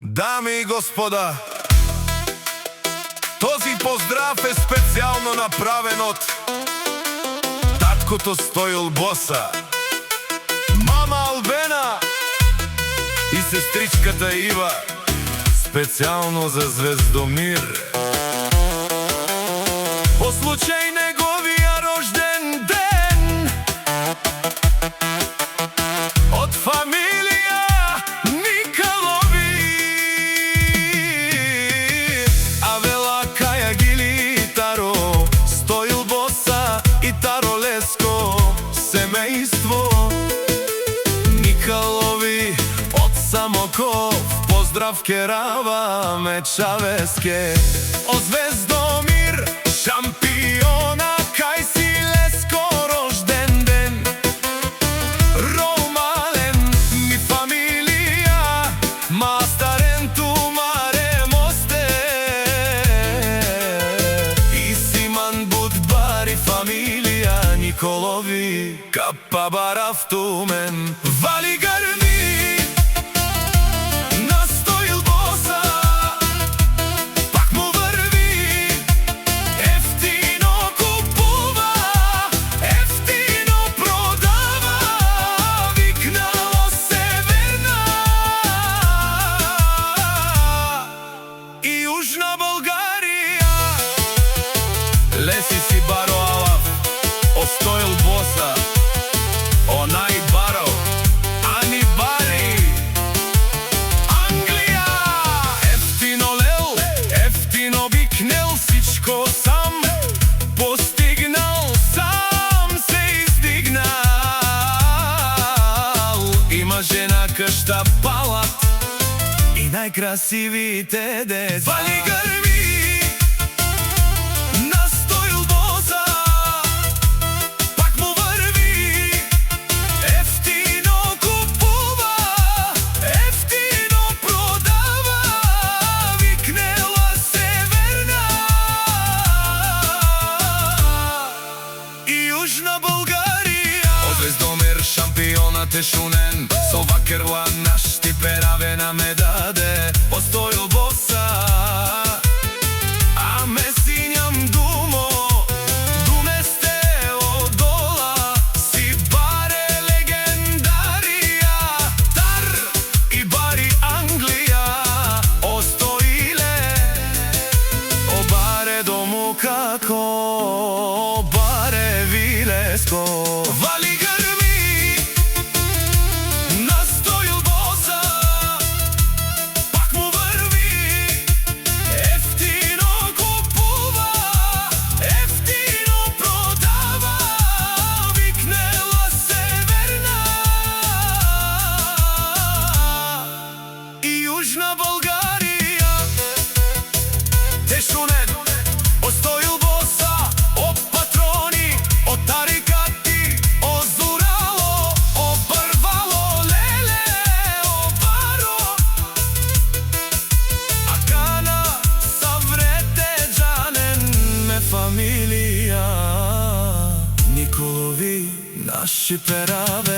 Дами и господа, този поздрав е специално направен от таткото Стоил Боса, мама Албена и сестричката Ива, специално за Звездомир. По случай неговия рожден ден от фамилия Николови, Авела, Кая, Гили, Таро, Стоил Боса и Таро Леско, семейство Николови от Самоков. Поздрав керава Мечавеске, о Звездомир, шампиона, кај си Леско рожден ден. Ромален ми фамилија, мастарен ту маре мосте, и Симан Будбари фамилија Николови, капа барав тумен, вали грми. Леси си баро алав, о Стоил Боса, онај баро, ани бари. Англија, ефтино лел, ефтино бикнел, сичко сам постигнал, сам се издигнал. Има жена, къща, палат и најкрасивите деца. Вали грми Южна Българија. Од Звездомир шампионат е шунен, со вакерла наш ти перавена ме даде. О Стоил Боса, а ме синјам думо, думе сте одола, си баре легендарија, тар и бари Англија. О Стоиле, о баре дому како, баре Вилеско. Вали грми на Стоил Боса, пак му върви, ефтино купува, ефтино продава, викнела Северна и Южна Българија. Те шунен, о Стоил Боса, о патрони, о тарикати, о Зурало, о Барвало, леле, о Баро, Акана, Саврете, Джанен, ме фамилија Николови, наши пераве.